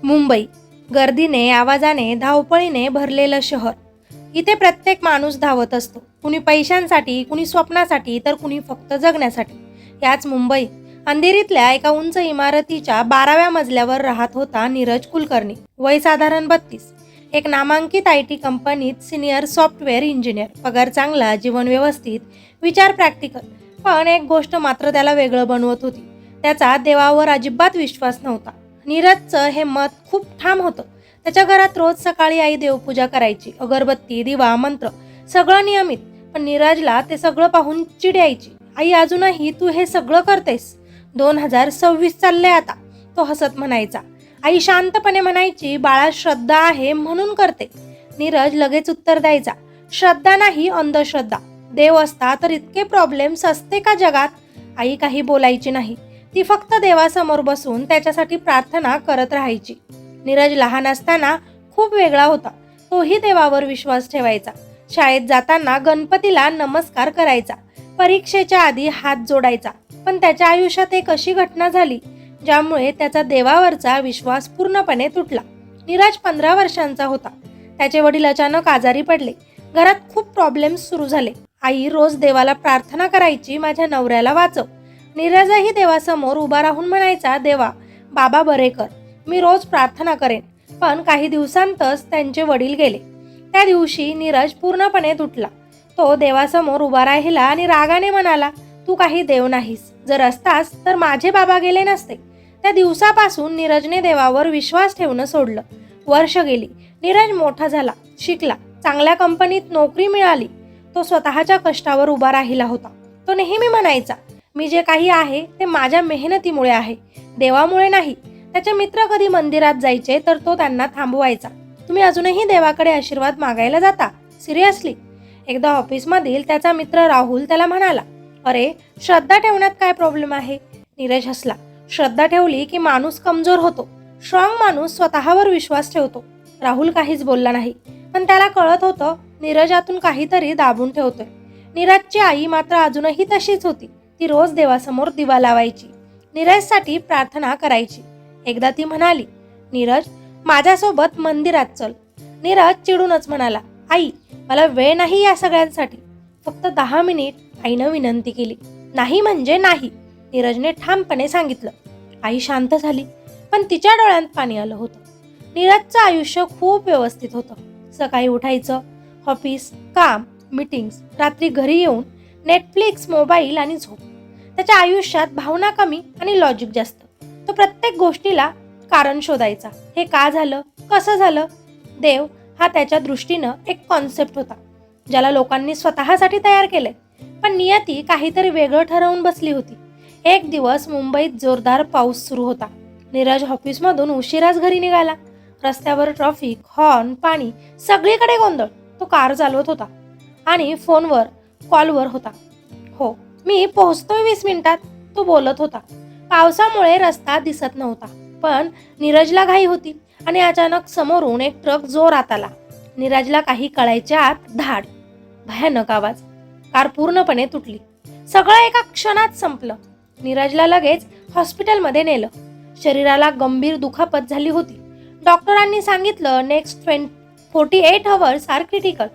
मुंबई गर्दीने, आवाजाने, धावपळीने भरलेलं शहर. इथे प्रत्येक माणूस धावत असतो. कुणी पैशांसाठी, कुणी स्वप्नासाठी, तर कुणी फक्त जगण्यासाठी. याच मुंबई अंधेरीतल्या एका उंच इमारतीच्या 12व्या मजल्यावर राहत होता नीरज कुलकर्णी. वय साधारण 32. एक नामांकित IT कंपनीत सिनियर सॉफ्टवेअर इंजिनियर. पगार चांगला, जीवन व्यवस्थित, विचार प्रॅक्टिकल. पण एक गोष्ट मात्र त्याला वेगळं बनवत होती. त्याचा देवावर अजिबात विश्वास नव्हता. नीरजचं हे मत खूप ठाम होतं. त्याच्या घरात रोज सकाळी आई देवपूजा करायची. अगरबत्ती, दिवा, मंत्र सगळं नियमित. पण नीरजला ते सगळं पाहून चिड यायची. आई, अजूनही तू हे सगळं करतेस? 2026 चाललंय आता, तो हसत म्हणायचा. आई शांतपणे म्हणायची, बाळा, श्रद्धा आहे म्हणून करते. नीरज लगेच उत्तर द्यायचा, श्रद्धा नाही, अंधश्रद्धा. देव असता तर इतके प्रॉब्लेम्स असते का जगात? आई काही बोलायची नाही. ती फक्त देवासमोर बसून त्याच्यासाठी प्रार्थना करत राहायची. नीरज लहान असताना खूप वेगळा होता. तोही देवावर विश्वास ठेवायचा. शाळेत जाताना गणपतीला नमस्कार करायचा. परीक्षेच्या आधी हात जोडायचा. पण त्याच्या आयुष्यात एक अशी घटना झाली ज्यामुळे त्याचा देवावरचा विश्वास पूर्णपणे तुटला. नीरज 15 वर्षांचा होता. त्याचे वडील अचानक आजारी पडले. घरात खूप प्रॉब्लेम्स सुरू झाले. आई रोज देवाला प्रार्थना करायची, माझ्या नवऱ्याला वाचव. नीरजही देवासमोर उभा राहून म्हणायचा, देवा, बाबा बरे कर, मी रोज प्रार्थना करेन. पण काही दिवसांतच त्यांचे वडील गेले. त्या दिवशी नीरज पूर्णपणे तुटला. तो देवासमोर उभा राहिला आणि रागाने म्हणाला, तू काही देव नाहीस. जर असतास तर माझे बाबा गेले नसते. त्या दिवसापासून नीरजने देवावर विश्वास ठेवणं सोडलं. वर्ष गेली. नीरज मोठा झाला, शिकला, चांगल्या कंपनीत नोकरी मिळाली. तो स्वतःच्या कष्टावर उभा राहिला होता. तो नेहमी म्हणायचा, मी जे काही आहे ते माझ्या मेहनतीमुळे आहे, देवामुळे नाही. त्याचे मित्र कधी मंदिरात जायचे तर तो त्यांना थांबवायचा. तुम्ही अजूनही देवाकडे आशीर्वाद मागायला जाता? सिरियसली? एकदा ऑफिसमधील त्याचा मित्र राहुल त्याला म्हणाला, अरे, श्रद्धा ठेवण्यात काय प्रॉब्लेम आहे? नीरज हसला. श्रद्धा ठेवली की माणूस कमजोर होतो. स्ट्रॉंग माणूस स्वतःवर विश्वास ठेवतो. राहुल काहीच बोलला नाही. पण त्याला कळत होतं नीरज आतून काहीतरी दाबून ठेवतोय. नीरजची आई मात्र अजूनही तशीच होती. ती रोज देवासमोर दिवा लावायची. नीरजसाठी प्रार्थना करायची. एकदा ती म्हणाली, नीरज, माझ्यासोबत मंदिरात चल. नीरज चिडूनच म्हणाला, आई, मला वेळ नाही या सगळ्यांसाठी. फक्त 10 मिनिट. आईनं विनंती केली. नाही म्हणजे नाही, नीरजने ठामपणे सांगितलं. आई शांत झाली. पण तिच्या डोळ्यात पाणी आलं होतं. नीरजचं आयुष्य खूप व्यवस्थित होतं. सकाळी उठायचं, ऑफिस, काम, मीटिंग्स, रात्री घरी येऊन नेटफ्लिक्स, मोबाईल आणि झोप. त्याच्या आयुष्यात भावना कमी आणि लॉजिक जास्त. तो प्रत्येक गोष्टीला कारण शोधायचा. हे का झालं, कसं झालं? देव हा त्याच्या दृष्टीनं एक कॉन्सेप्ट होता ज्याला लोकांनी स्वतःसाठी तयार केले. पण नियती काहीतरी वेगळं ठरवून बसली होती. एक दिवस मुंबईत जोरदार पाऊस सुरू होता. नीरज ऑफिसमधून उशिराच घरी निघाला. रस्त्यावर ट्रॅफिक, हॉर्न, पाणी, सगळीकडे गोंधळ. तो कार चालवत होता आणि फोनवर कॉलवर होता. हो, मी पोहोचतोय 20 मिनिटात, तो बोलत होता. पावसामुळे रस्ता दिसत नव्हता. पण नीरजला घाई होती आणि अचानक समोरून एक ट्रक जोरात आला. नीरजला काही कळायच्या आत धाड, भयानक आवाज. कार पूर्णपणे तुटली. सगळं एका क्षणात संपलं. नीरजला लगेच हॉस्पिटलमध्ये नेलं. शरीराला गंभीर दुखापत झाली होती. डॉक्टरांनी सांगितलं, नेक्स्ट 48 अवर्स आर क्रिटिकल.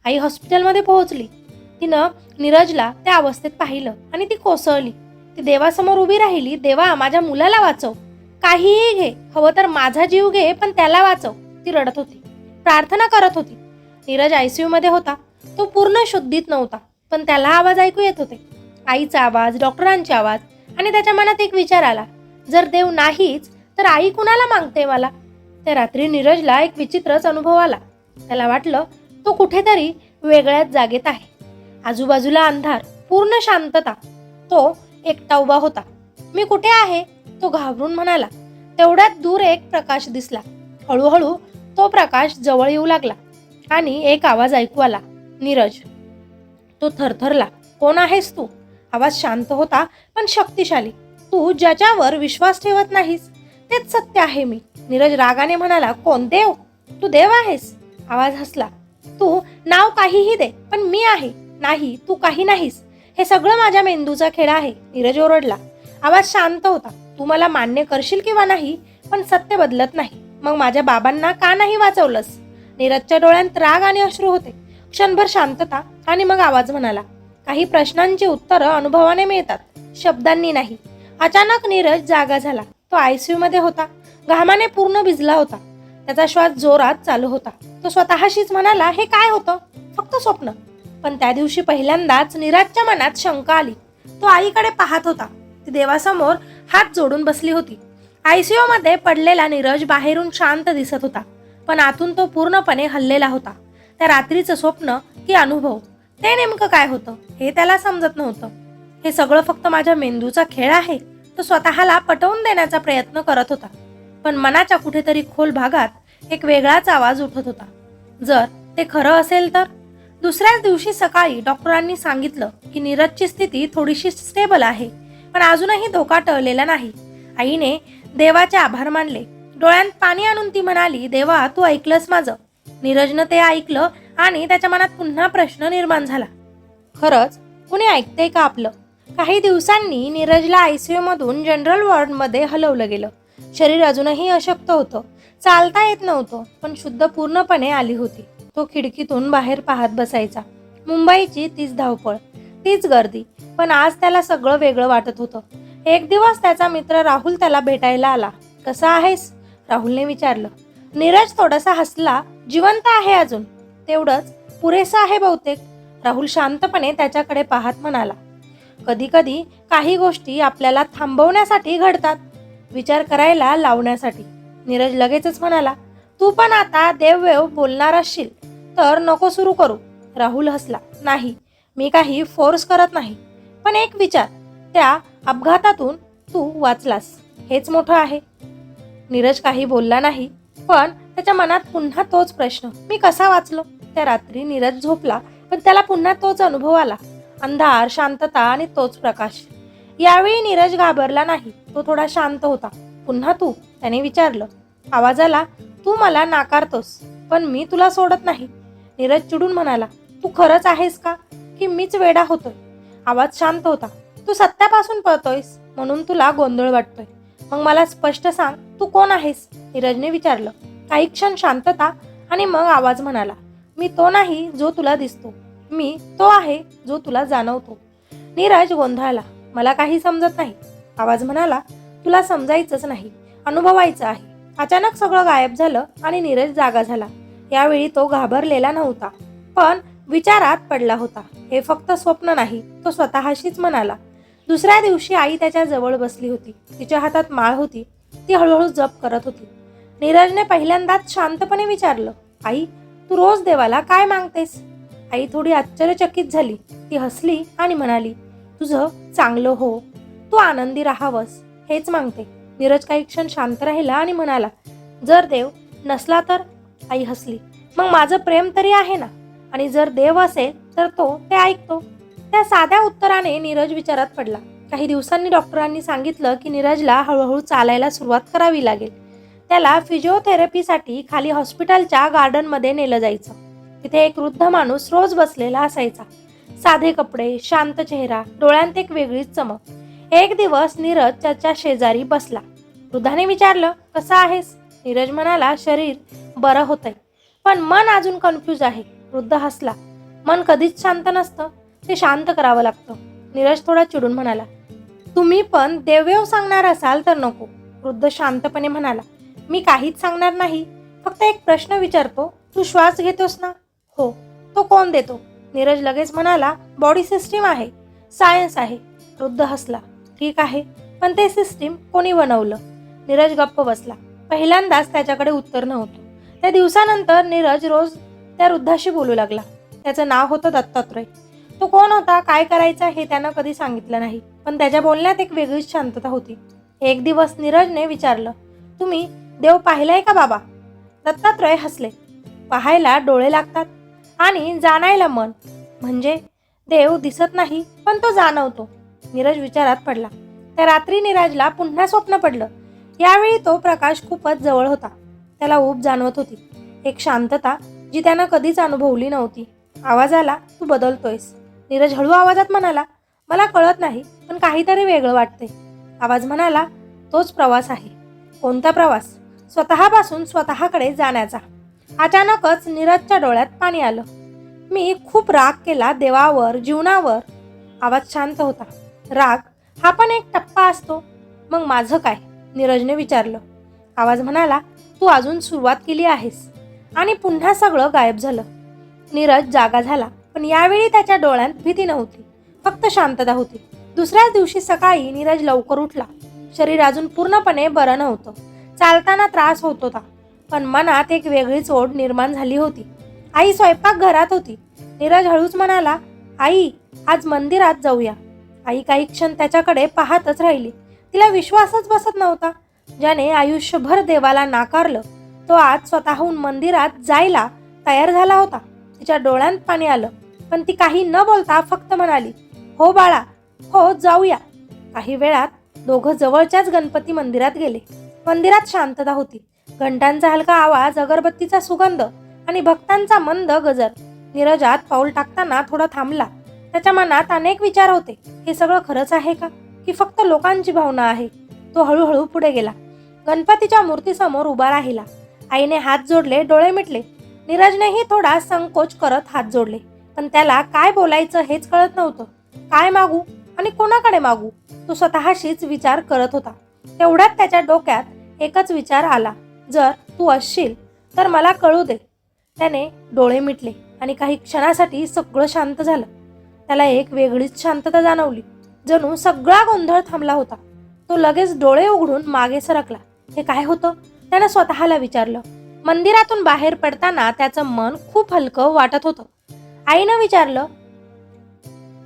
आई हॉस्पिटलमध्ये पोहोचली. तिनं नीरजला त्या अवस्थेत पाहिलं आणि ती कोसळली. ती देवासमोर उभी राहिली. देवा, माझ्या मुलाला वाचव. काहीही घे, हवं तर माझा जीव घे, पण त्याला वाचव. ती रडत होती, प्रार्थना करत होती. नीरज ICU मध्ये होता. तो पूर्ण शुद्धीत नव्हता, पण त्याला आवाज ऐकू येत होते. आईचा आवाज, डॉक्टरांचे आवाज. आणि त्याच्या मनात एक विचार आला, जर देव नाहीच तर आई कुणाला मागते मला? त्या रात्री नीरजला एक विचित्रच अनुभव आला. त्याला वाटलं तो कुठेतरी वेगळ्याच जागेत आहे. आजूबाजूला अंधार, पूर्ण शांतता. तो एकटा उभा होता. मी कुठे आहे? तो घाबरून म्हणाला. तेवढ्यात दूर एक प्रकाश दिसला. हळूहळू तो प्रकाश जवळ येऊ लागला आणि एक आवाज ऐकू आला, नीरज. तो थरथरला. कोण आहेस तू? आवाज शांत होता पण शक्तिशाली. तू ज्याच्यावर विश्वास ठेवत नाहीस तेच सत्य आहे मी. नीरज रागाने म्हणाला, कोण? देव? तू देव आहेस? आवाज हसला. तू नाव काहीही दे, पण मी आहे. नाही, तू काही नाहीस. हे सगळं माझ्या मेंदूचा खेळ आहे. नीरज ओरडला. आवाज शांत होता. तू मला मान्य करशील किंवा नाही, पण सत्य बदलत नाही. मग माझ्या बाबांना का नाही वाचवलंस? नीरजच्या डोळ्यात राग आणि अश्रू होते. क्षणभर शांतता आणि मग आवाज म्हणाला, काही प्रश्नांची उत्तरं अनुभवाने मिळतात, शब्दांनी नाही. अचानक नीरज जागा झाला. तो आयसीयू मध्ये होता. घामाने पूर्ण भिजला होता. त्याचा श्वास जोरात चालू होता. तो स्वतःशीच म्हणाला, हे काय होतं? फक्त स्वप्न. पण त्या दिवशी पहिल्यांदाच नीरजच्या मनात शंका आली. तो आईकडे पाहत होता. ती देवासमोर हात जोडून बसली होती. आयसीयू मध्ये पडलेला नीरज बाहेरून शांत दिसत होता, पण आतून तो पूर्णपणे हललेला होता. त्या रात्रीचं स्वप्न की अनुभव, ते नेमकं काय होतं हे त्याला समजत नव्हतं. हे सगळं फक्त माझ्या मेंदूचा खेळ आहे, तो स्वतःला पटवून देण्याचा प्रयत्न करत होता. पण मनाच्या कुठेतरी खोल भागात एक वेगळाच आवाज उठत होता. जर ते खरं असेल तर? दुसऱ्याच दिवशी सकाळी डॉक्टरांनी सांगितलं की नीरजची स्थिती थोडीशी स्टेबल आहे, पण अजूनही धोका टळलेला नाही. आईने देवाचे आभार मानले. डोळ्यात पाणी आणून ती म्हणाली, देवा, तू ऐकलंस माझं. नीरजनं ते ऐकलं आणि त्याच्या मनात पुन्हा प्रश्न निर्माण झाला, खरंच कुणी ऐकतंय का आपलं? काही दिवसांनी नीरजला आयसीयू मधून जनरल वॉर्डमध्ये हलवलं गेलं. शरीर अजूनही अशक्त होतं. चालता येत नव्हतं, पण शुद्ध पूर्णपणे आली होती. तो खिडकीतून बाहेर पाहत बसायचा. मुंबईची तीच धावपळ, तीच गर्दी, पण आज त्याला सगळं वेगळं वाटत होतं. एक दिवस त्याचा मित्र राहुल त्याला भेटायला आला. कसा आहेस? राहुलने विचारलं. नीरज थोडासा हसला. जिवंत आहे अजून, तेवढंच पुरेसं आहे बहुतेक. राहुल शांतपणे त्याच्याकडे पाहत म्हणाला, कधी कधी काही गोष्टी आपल्याला थांबवण्यासाठी घडतात, विचार करायला लावण्यासाठी. नीरज लगेचच म्हणाला, तू पण आता देववेव बोलणार असशील तर नको सुरू करू. राहुल हसला, नाही, मी काही फोर्स करत नाही, पण एक विचार, त्या अपघातातून तू वाचलास, हेच मोठं आहे. नीरज काही बोलला नाही, पण त्याच्या मनात पुन्हा तोच प्रश्न, मी कसा वाचलो? त्या रात्री नीरज झोपला, पण त्याला पुन्हा तोच अनुभव आला. अंधार, शांतता आणि तोच प्रकाश. यावेळी नीरज घाबरला नाही. तो थोडा शांत होता. पुन्हा तू? त्याने विचारलं. आवाजाला, तू मला नाकारतोस, पण मी तुला सोडत नाही. नीरज चिडून म्हणाला, तू खरंच आहेस का की मीच वेडा होतोय? आवाज शांत होता. तू सत्यापासून पळतोयस म्हणून तुला गोंधळ वाटतोय. मग मला स्पष्ट सांग, तू कोण आहेस? नीरजने विचारलं. काही क्षण शांतता आणि मग आवाज म्हणाला, मी तो नाही जो तुला दिसतो, मी तो आहे जो तुला जाणवतो. नीरज गोंधळला. मला काही समजत नाही. आवाज म्हणाला, तुला समजायचंच नाही, अनुभवायचं आहे. अचानक सगळं गायब झालं आणि नीरज जागा झाला. यावेळी तो घाबरलेला नव्हता, पण विचारात पडला होता. हे फक्त स्वप्न नाही, तो स्वतःशीच म्हणाला. दुसऱ्या दिवशी आई त्याच्या जवळ बसली होती. तिच्या हातात माळ होती. ती हळूहळू जप करत होती. नीरजने पहिल्यांदाच शांतपणे विचारलं, आई, तू रोज देवाला काय मागतेस? आई थोडी आश्चर्यचकित झाली. ती हसली आणि म्हणाली, तुझं चांगलं हो, तू आनंदी राहावंस, हेच मागते. नीरज काही क्षण शांत राहिला आणि म्हणाला, जर देव नसला तर? आई हसली. मग माझं प्रेम तरी आहे ना, आणि जर देव असेल तर तो ते ऐकतो. त्या साध्या उत्तराने नीरज विचारात पडला. काही दिवसांनी डॉक्टरांनी सांगितलं की नीरजला हळूहळू चालायला सुरुवात करावी लागेल. त्याला फिजिओथेरपीसाठी खाली हॉस्पिटलच्या गार्डनमध्ये नेलं जायचं. तिथे एक वृद्ध माणूस रोज बसलेला असायचा. साधे कपडे, शांत चेहरा, डोळ्यांत एक वेगळीच चमक. एक दिवस नीरज त्याच्या शेजारी बसला. वृद्धाने विचारलं, कसा आहेस? नीरज म्हणाला, शरीर बरं होतंय, पण मन अजून कन्फ्यूज आहे. वृद्ध हसला. मन कधीच शांत नसतं, ते शांत करावं लागतं. नीरज थोडा चिडून म्हणाला, तुम्ही पण देवदेव सांगणार असाल तर नको. वृद्ध शांतपणे म्हणाला, मी काहीच सांगणार नाही, फक्त एक प्रश्न विचारतो, तू श्वास घेतोस ना? हो. तो कोण देतो? नीरज लगेच म्हणाला, बॉडी सिस्टीम आहे, सायन्स आहे. वृद्ध हसला. ठीक आहे, पण ते सिस्टीम कोणी बनवलं? नीरज गप्प बसला. पहिल्यांदाच त्याच्याकडे उत्तर नव्हतं. त्या दिवसानंतर नीरज रोज त्या वृद्धाशी बोलू लागला. त्याचं नाव होतं दत्तात्रय. तो कोण होता, काय करायचा हे त्यानं कधी सांगितलं नाही, पण त्याच्या बोलण्यात एक वेगळीच शांतता होती. एक दिवस नीरजने विचारलं, तुम्ही देव पाहिलाय का बाबा? दत्तात्रय हसले. पाहायला डोळे लागतात आणि जाणायला मन. म्हणजे देव दिसत नाही, पण तो जाणवतो. नीरज विचारात पडला. त्या रात्री नीरजला पुन्हा स्वप्न पडलं. यावेळी तो प्रकाश खूपच जवळ होता. त्याला ऊब जाणवत होती, एक शांतता जी त्यानं कधीच अनुभवली नव्हती. आवाज आला, तू बदलतोयस. नीरज हळू आवाजात म्हणाला, मला कळत नाही, पण काहीतरी वेगळं वाटतंय. आवाज म्हणाला, तोच प्रवास आहे. कोणता प्रवास? स्वतःपासून स्वतःकडे जाण्याचा. अचानकच नीरजच्या डोळ्यात पाणी आलं. मी खूप राग केला देवावर, जीवनावर. आवाज शांत होता. राग हा पण एक टप्पा असतो. मग माझं काय? नीरजने विचारलं. आवाज म्हणाला, तू अजून सुरुवात केली आहेस. आणि पुन्हा सगळं गायब झालं. नीरज जागा झाला, पण यावेळी त्याच्या डोळ्यात भीती नव्हती, फक्त शांतता होती. दुसऱ्याच दिवशी सकाळी नीरज लवकर उठला. शरीर अजून पूर्णपणे बरं नव्हतं. चालताना त्रास होत होता, पण मनात एक वेगळीच ओढ निर्माण झाली होती. आई स्वयंपाकघरात होती. नीरज हळूच म्हणाला, आई, आज मंदिरात जाऊया. आई काही क्षण त्याच्याकडे पाहतच राहिली. तिला विश्वासच बसत नव्हता. ज्याने आयुष्यभर देवाला नाकारलं, तो आज स्वतःहून मंदिरात जायला तयार झाला होता. तिच्या डोळ्यात पाणी आलं, पण ती काही न बोलता फक्त म्हणाली, हो बाळा, हो जाऊया. काही वेळात दोघं जवळच्याच गणपती मंदिरात गेले. मंदिरात शांतता होती. घंटांचा हलका आवाज, अगरबत्तीचा सुगंध आणि भक्तांचा मंद गजर. नीरज आत पाऊल टाकताना थोडा थांबला. त्याच्या मनात अनेक विचार होते. हे सगळं खरंच आहे का, की फक्त लोकांची भावना आहे? तो हळूहळू पुढे गेला. गणपतीच्या मूर्तीसमोर उभा राहिला. आईने हात जोडले, डोळे मिटले. नीरजनेही थोडा संकोच करत हात जोडले, पण त्याला काय बोलायचं हेच कळत नव्हतं. काय मागू आणि कोणाकडे मागू, तो स्वतःशीच विचार करत होता. तेवढ्यात त्याच्या डोक्यात एकच विचार आला, जर तू असशील तर मला कळू दे. त्याने डोळे मिटले आणि काही क्षणासाठी सगळं शांत झालं. त्याला एक वेगळीच शांतता जाणवली. जणू सगळा गोंधळ थांबला होता. तो लगेच डोळे उघडून मागे सरकला. हे काय होतं? त्यानं स्वतःला विचारलं. मंदिरातून बाहेर पडताना त्याचं मन खूप हलकं वाटत होतं. आईनं विचारलं,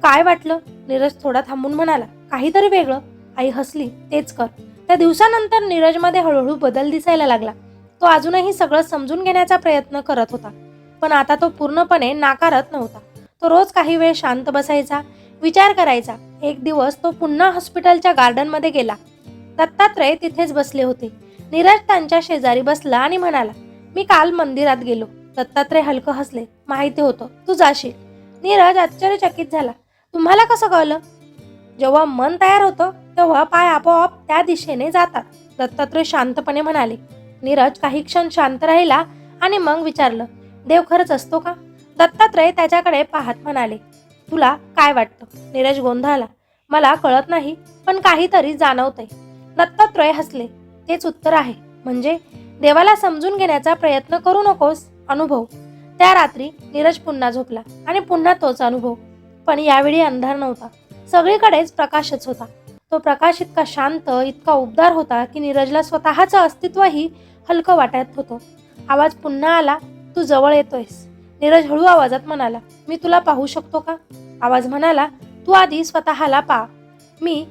काय वाटलं? नीरज थोडा थांबून म्हणाला, काहीतरी वेगळं. आई हसली, तेच कर. त्या दिवसानंतर नीरजमध्ये हळूहळू बदल दिसायला लागला. तो अजूनही सगळं समजून घेण्याचा प्रयत्न करत होता, पण आता तो पूर्णपणे नाकारत नव्हता. तो रोज काही वेळ शांत बसायचा, विचार करायचा. एक दिवस तो पुन्हा हॉस्पिटलच्या गार्डनमध्ये गेला. दत्तात्रय तिथेच बसले होते. नीरज त्यांच्या शेजारी बसला आणि म्हणाला, मी काल मंदिरात गेलो. दत्तात्रय हलकं हसले. माहिती होतं तू जाशील. नीरज आश्चर्यचकित झाला. तुम्हाला कसं कळलं? जेव्हा मन तयार होतं तेव्हा पाय आपोआप त्या दिशेने जातात, दत्तात्रय शांतपणे म्हणाले. नीरज काही क्षण शांत राहिला आणि मग विचारलं, देव खरंच असतो का? दत्तात्रय त्याच्याकडे पाहत म्हणाले, तुला काय वाटतं? नीरज गोंधळला. मला कळत नाही, पण काहीतरी जाणवतंय. दत्तात्रय हसले. तेच उत्तर आहे. म्हणजे देवाला समजून घेण्याचा प्रयत्न करू नकोस, अनुभव. त्या रात्री नीरज पुन्हा झोपला आणि पुन्हा तोच अनुभव. पण यावेळी अंधार नव्हता, सगळीकडेच प्रकाशच होता. तो प्रकाश इतका शांत, इतका उबदार होता की नीरजला स्वतःचं अस्तित्वही हलकं वाटत होतं. आवाज पुन्हा आला, तू जवळ येतोयस. नीरज हळू आवाजात म्हणाला, मी तुला पाहू शकतो का? आवाज म्हणाला, तू आधी स्वतःला पहा. मी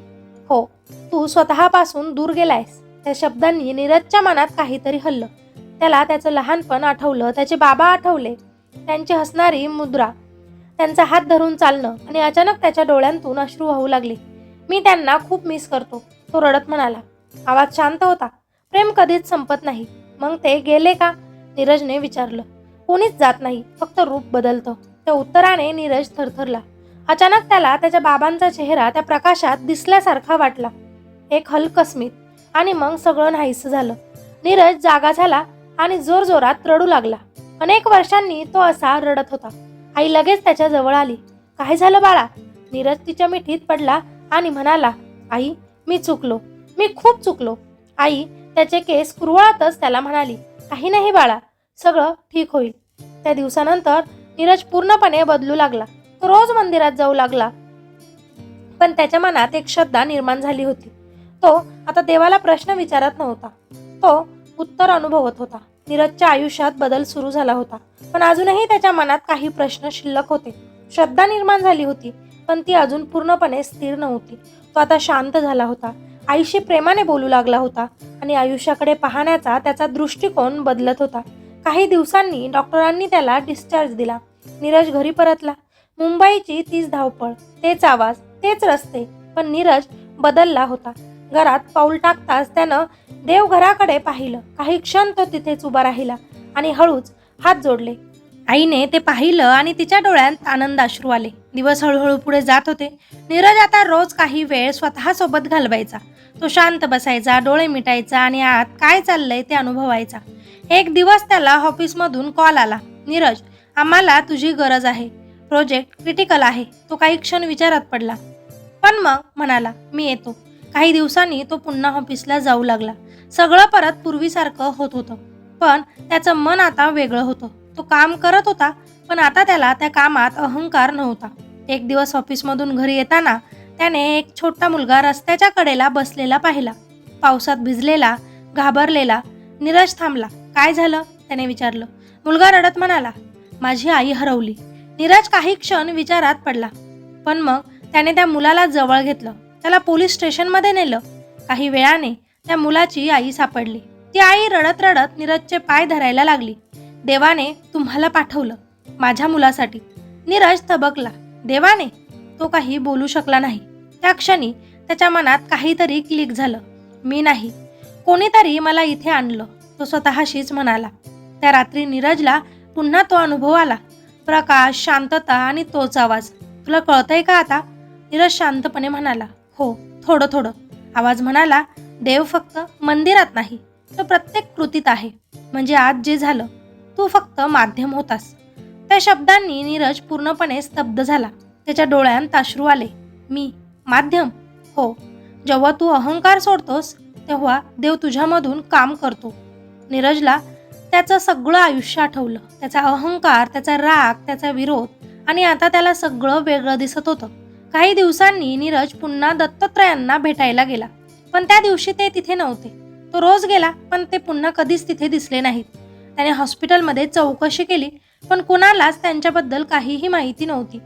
हो, तू स्वतःपासून दूर गेलायस. त्या शब्दांनी नीरजच्या मनात काहीतरी हललं. त्याला त्याचं लहानपण आठवलं, त्याचे बाबा आठवले, त्यांची हसणारी मुद्रा, त्यांचा हात धरून चालणं, आणि अचानक त्याच्या डोळ्यांतून अश्रू वाहू लागले. मी त्यांना खूप मिस करतो, तो रडत म्हणाला. आवाज शांत होता. प्रेम कधीच संपत नाही. मग ते गेले का? नीरजने विचारलं. कोणीच जात नाही, फक्त रूप बदलतं. त्या उत्तराने नीरज थरथरला. अचानक त्याला त्याच्या बाबांचा चेहरा त्या प्रकाशात दिसल्यासारखा वाटला. एक हलकं स्मित, आणि मग सगळं नाहीसं झालं. नीरज जागा झाला आणि जोरजोरात रडू लागला. अनेक वर्षांनी तो असा रडत होता. आई लगेच त्याच्या जवळ आली. काय झालं बाळा? नीरज तिच्या मिठीत पडला आणि म्हणाला, आई, मी चुकलो, मी खूप चुकलो. आई त्याचे केस कुरवळतच त्याला म्हणाली, काही नाही बाळा, सगळं ठीक होईल. त्या दिवसानंतर नीरज पूर्णपणे बदलू लागला. तो रोज मंदिरात जाऊ लागला, पण त्याच्या मनात एक श्रद्धा निर्माण झाली होती. तो आता देवाला प्रश्न विचारत नव्हता, तो उत्तर अनुभवत होता. नीरजच्या आयुष्यात बदल सुरू झाला होता, पण अजूनही त्याच्या मनात काही प्रश्न शिल्लक होते. श्रद्धा निर्माण झाली होती, पण ती अजून पूर्णपणे स्थिर नव्हती. तो आता शांत झाला होता, आईशी प्रेमाने बोलू लागला होता आणि आयुष्याकडे पाहण्याचा त्याचा दृष्टिकोन बदलत होता. काही दिवसांनी डॉक्टरांनी त्याला डिस्चार्ज दिला. नीरज घरी परतला. मुंबईची तीच धावपळ, तेच आवाज, तेच रस्ते, पण नीरज बदलला होता. घरात पाऊल टाकताच त्यानं देवघराकडे पाहिलं. काही क्षण तो तिथेच उभा राहिला आणि हळूच हात जोडले. आईने ते पाहिलं आणि तिच्या डोळ्यात आनंद अश्रू आले. दिवस हळूहळू पुढे जात होते. नीरज आता रोज काही वेळ स्वतःसोबत घालवायचा. तो शांत बसायचा, डोळे मिटायचा आणि आत काय चाललंय ते अनुभवायचा. एक दिवस त्याला ऑफिसमधून कॉल आला, नीरज, आम्हाला तुझी गरज आहे, प्रोजेक्ट क्रिटिकल आहे. तो काही क्षण विचारात पडला, पण मग म्हणाला, मी येतो. काही दिवसांनी तो पुन्हा ऑफिसला जाऊ लागला. सगळं परत पूर्वीसारखं होत होतं, पण त्याचं मन आता वेगळं होतं. तो काम करत होता, पण आता त्याला त्या कामात अहंकार नव्हता. एक दिवस ऑफिसमधून घरी येताना त्याने एक छोटा मुलगा रस्त्याच्या कडेला बसलेला पाहिला, पावसात भिजलेला, घाबरलेला. नीरज थांबला. काय झालं, त्याने विचारलं. मुलगा रडत म्हणाला, माझी आई हरवली. नीरज काही क्षण विचारात पडला, पण मग त्याने त्या मुलाला जवळ घेतलं, त्याला पोलीस स्टेशनमध्ये नेलं. काही वेळाने त्या मुलाची आई सापडली. ती आई रडत रडत नीरजचे पाय धरायला लागली. देवाने तुम्हाला पाठवलं माझ्या मुलासाठी. नीरज थबकला. देवाने? तो काही बोलू शकला नाही. त्या क्षणी त्याच्या मनात काहीतरी क्लिक झालं. मी नाही, कोणीतरी मला इथे आणलं, तो स्वतःशीच म्हणाला. त्या रात्री नीरजला पुन्हा तो अनुभव आला. प्रकाश, शांतता आणि तोच आवाज. तुला कळतंय का आता? नीरज शांतपणे म्हणाला, हो, थोडं थोडं. आवाज म्हणाला, देव फक्त मंदिरात नाही, तो प्रत्येक कृतीत आहे. म्हणजे आज जे झालं, तू फक्त माध्यम होतास. त्या शब्दांनी नीरज पूर्णपणे स्तब्ध झाला. त्याच्या डोळ्यांत अश्रू आले. मी माध्यम? हो. जेव्हा तू अहंकार सोडतोस तेव्हा देव तुझ्यामधून काम करतो. नीरजला त्याचं सगळं आयुष्य आठवलं. त्याचा अहंकार, त्याचा राग, त्याचा विरोध. आणि आता त्याला सगळं वेगळं दिसत होतं. काही दिवसांनी नीरज पुन्हा दत्तात्रयांना भेटायला गेला, पण त्या दिवशी ते तिथे नव्हते. तो रोज गेला, पण ते पुन्हा कधीच तिथे दिसले नाहीत. त्याने हॉस्पिटलमध्ये चौकशी केली, पण कुणालाच त्यांच्याबद्दल काहीही माहिती नव्हती.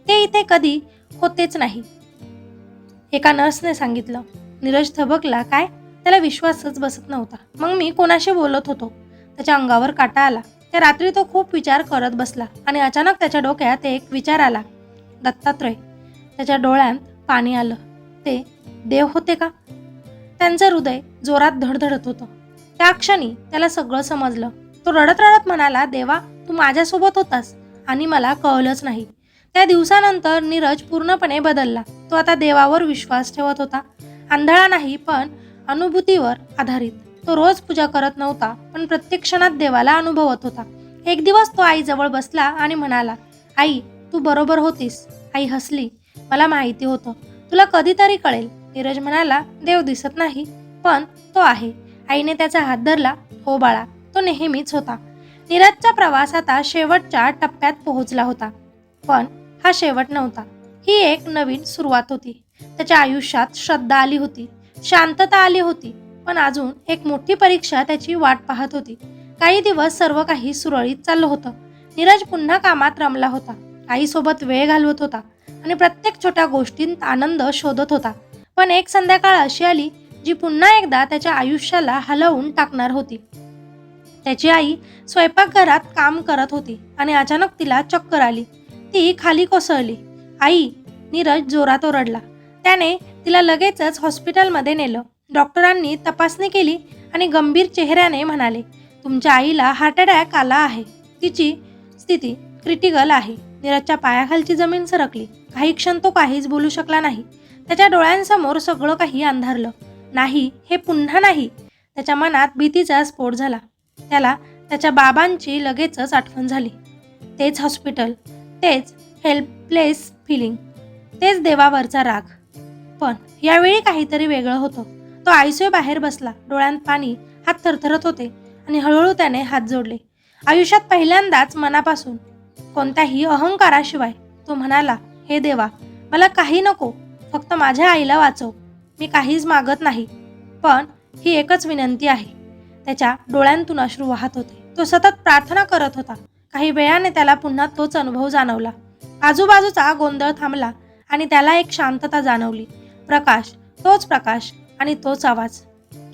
ते इथे कधी होतेच नाही, एका नर्सने सांगितलं. नीरज थबकला. काय? त्याला विश्वासच बसत नव्हता. मग मी कोणाशी बोलत होतो? त्याच्या अंगावर काटा आला. त्या रात्री तो खूप विचार करत बसला आणि अचानक त्याच्या डोक्यात एक विचार आला, दत्तात्रय. त्याच्या डोळ्यात पाणी आलं. ते देव होते का? त्यांचं हृदय जोरात धडधडत होतं. त्या क्षणी त्याला सगळं समजलं. तो रडत रडत म्हणाला, देवा, तू माझ्यासोबत होतास आणि मला कळलंच नाही. त्या दिवसानंतर नीरज पूर्णपणे बदलला. तो आता देवावर विश्वास ठेवत होता. आंधळा नाही, पण अनुभूतीवर आधारित. तो रोज पूजा करत नव्हता, पण प्रत्येक क्षणात देवाला अनुभवत होता. एक दिवस तो आईजवळ बसला आणि म्हणाला, आई, तू बरोबर होतीस. आई हसली. मला माहिती होतं, तुला कधीतरी कळेल. नीरज म्हणाला, देव दिसत नाही, पण तो आहे. आईने त्याचा हात धरला. हो बाळा, तो नेहमीच होता. नीरजचा प्रवास आता शेवटच्या टप्प्यात पोहोचला होता. पण हा शेवट नव्हता. ही एक नवीन सुरुवात होती. त्याच्या आयुष्यात श्रद्धा आली होती, शांतता आली होती, पण अजून एक मोठी परीक्षा त्याची वाट पाहत होती. काही दिवस सर्व काही सुरळीत चाललं होतं. नीरज पुन्हा कामात रमला होता, आईसोबत वेळ घालवत होता आणि प्रत्येक छोट्या गोष्टींत आनंद शोधत होता. पण एक संध्याकाळ अशी आली जी पुन्हा एकदा त्याच्या आयुष्याला हलवून टाकणार होती. त्याची आई स्वयंपाकघरात काम करत होती आणि अचानक तिला चक्कर आली. ती खाली कोसळली. आई! नीरज जोरात ओरडला. त्याने तिला लगेचच हॉस्पिटलमध्ये नेलं. डॉक्टरांनी तपासणी केली आणि गंभीर चेहऱ्याने म्हणाले, तुमच्या आईला हार्ट अटॅक आला आहे. तिची स्थिती क्रिटिकल आहे. नीरजच्या पायाखालची जमीन सरकली. काही क्षण तो काहीच बोलू शकला नाही. त्याच्या डोळ्यांसमोर सगळं काही अंधारलं. नाही, हे पुन्हा नाही. त्याच्या मनात भीतीचा स्फोट झाला. त्याला त्याच्या बाबांची लगेचच आठवण झाली. तेच हॉस्पिटल, तेच हेल्पलेस फिलिंग, तेच देवावरचा राग. पण यावेळी काहीतरी वेगळं होतं. तो आयसीयू बाहेर बसला. डोळ्यांत पाणी, हात थरथरत होते आणि हळूहळू त्याने हात जोडले. आयुष्यात पहिल्यांदाच मनापासून, कोणत्याही अहंकाराशिवाय तो म्हणाला, हे देवा, मला काही नको, फक्त माझ्या आईला वाचव. मी काहीच मागत नाही, पण ही एकच विनंती आहे. त्याच्या डोळ्यांतून अश्रू वाहत होते. तो सतत प्रार्थना करत होता. काही वेळाने त्याला पुन्हा तोच अनुभव जाणवला. आजूबाजूचा गोंधळ थांबला आणि त्याला एक शांतता जाणवली. प्रकाश, तोच प्रकाश आणि तोच आवाज.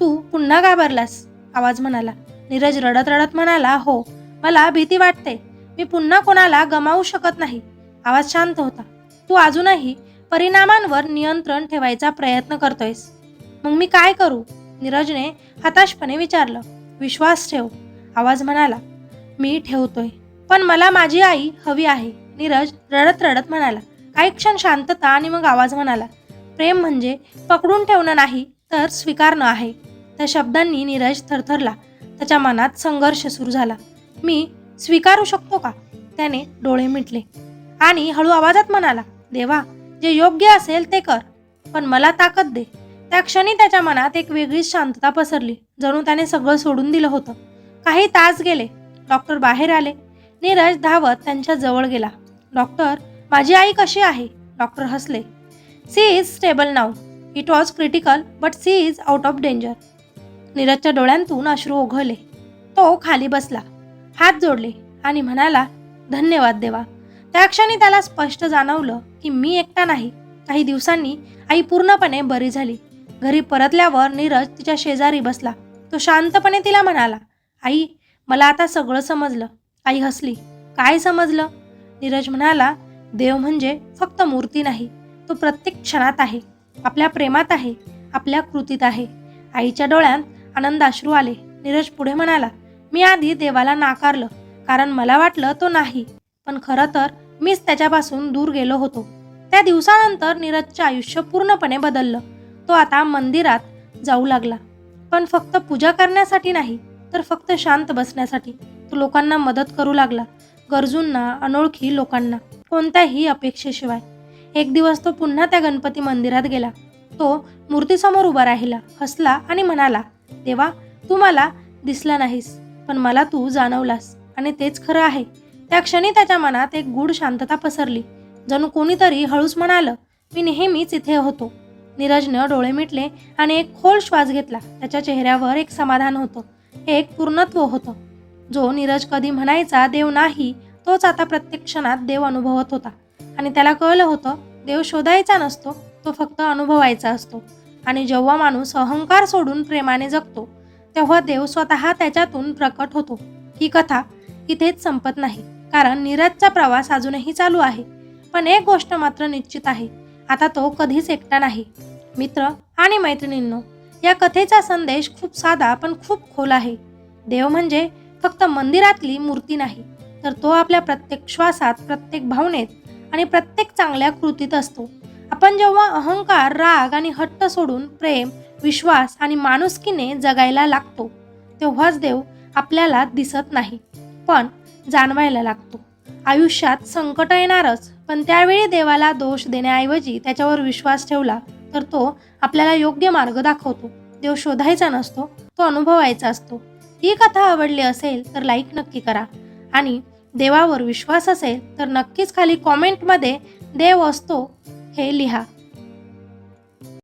तू पुन्हा घाबरलास? आवाज म्हणाला. नीरज रडत रडत म्हणाला, हो, मला भीती वाटते. मी पुन्हा कोणाला गमावू शकत नाही. आवाज शांत होता. तू अजूनही परिणामांवर नियंत्रण ठेवायचा प्रयत्न करतोयस. मग मी काय करू? नीरजने हताशपणे विचारलं. विश्वास ठेव, आवाज म्हणाला. मी ठेवतोय, पण मला माझी आई हवी आहे. नीरज रडत रडत म्हणाला. काही क्षण शांतता आणि मग आवाज म्हणाला, प्रेम म्हणजे पकडून ठेवणं नाही, तर स्वीकारणं आहे. त्या शब्दांनी नीरज थरथरला. त्याच्या मनात संघर्ष सुरू झाला. मी स्वीकारू शकतो का? त्याने डोळे मिटले आणि हळू आवाजात म्हणाला, देवा, जे योग्य असेल ते कर, पण मला ताकद दे. त्या क्षणी त्याच्या मनात एक वेगळीच शांतता पसरली, जणू त्याने सगळं सोडून दिलं होतं. काही तास गेले. डॉक्टर बाहेर आले. नीरज धावत त्यांच्या जवळ गेला. डॉक्टर, माझी आई कशी आहे? डॉक्टर हसले. She is stable now. It was critical but she is out of danger. नीरजच्या डोळ्यांतून अश्रू ओघळले. तो खाली बसला, हात जोडले आणि म्हणाला, धन्यवाद देवा. त्या क्षणी त्याला स्पष्ट जाणवलं की मी एकटा नाही. काही दिवसांनी आई पूर्णपणे बरी झाली. घरी परतल्यावर नीरज तिच्या शेजारी बसला. तो शांतपणे तिला म्हणाला, आई, मला आता सगळं समजलं. आई हसली. काय समजलं? नीरज म्हणाला, देव म्हणजे फक्त मूर्ती नाही, तो प्रत्येक क्षणात आहे, आपल्या प्रेमात आहे, आपल्या कृतीत आहे. आईच्या डोळ्यात आनंदाश्रू आले. नीरज पुढे म्हणाला, मी आधी देवाला नाकारलं, कारण मला वाटलं तो नाही, पण खरं तर मीच त्याच्यापासून दूर गेलो होतो. त्या दिवसानंतर नीरजचे आयुष्य पूर्णपणे बदललं. तो आता मंदिरात जाऊ लागला, पण फक्त पूजा करण्यासाठी नाही, तर फक्त शांत बसण्यासाठी. तो लोकांना मदत करू लागला, गरजूंना, अनोळखी लोकांना, कोणत्याही अपेक्षेशिवाय. एक दिवस तो पुन्हा त्या गणपती मंदिरात गेला. तो मूर्तीसमोर उभा राहिला, हसला आणि म्हणाला, देवा, तू मला दिसला नाहीस, पण मला तू जाणवलास, आणि तेच खरं आहे. त्या क्षणी त्याच्या मनात एक गूढ शांतता पसरली, जणू कोणीतरी हळूच म्हणालं, मी नेहमीच इथे होतो. नीरजनं डोळे मिटले आणि एक खोल श्वास घेतला. त्याच्या चेहऱ्यावर एक समाधान होतं, एक पूर्णत्व होतं. जो नीरज कधी म्हणायचा देव नाही, तोच आता प्रत्येक क्षणात देव अनुभवत होता. आणि त्याला कळलं होतं, देव शोधायचा नसतो, तो फक्त अनुभवायचा असतो. आणि जेव्हा माणूस अहंकार सोडून प्रेमाने जगतो, तेव्हा देव स्वतः त्याच्यातून प्रकट होतो. ही कथा इथेच संपत नाही, कारण नीरजचा प्रवास अजूनही चालू आहे. पण एक गोष्ट मात्र निश्चित आहे, आता तो कधीच एकटा नाही. मित्र आणि मैत्रिणींनो, या कथेचा संदेश खूप साधा पण खूप खोल आहे. देव म्हणजे फक्त मंदिरातली मूर्ती नाही, तर तो आपल्या प्रत्येक श्वासात, प्रत्येक भावनेत आणि प्रत्येक चांगल्या कृतीत असतो. आपण जेव्हा अहंकार, राग आणि हट्ट सोडून प्रेम, विश्वास आणि माणुसकीने जगायला लागतो, तेव्हाच देव आपल्याला दिसत नाही, पण जाणवायला लागतो. आयुष्यात संकट येणारच, पण त्यावेळी देवाला दोष देण्याऐवजी त्याच्यावर विश्वास ठेवला तर तो आपल्याला योग्य मार्ग दाखवतो. देव शोधायचा नसतो, तो अनुभवायचा असतो. ही कथा आवडली असेल तर लाईक नक्की करा, आणि देवावर विश्वास असेल तर नक्कीच खाली कॉमेंटमध्ये देव असतो हे लिहा.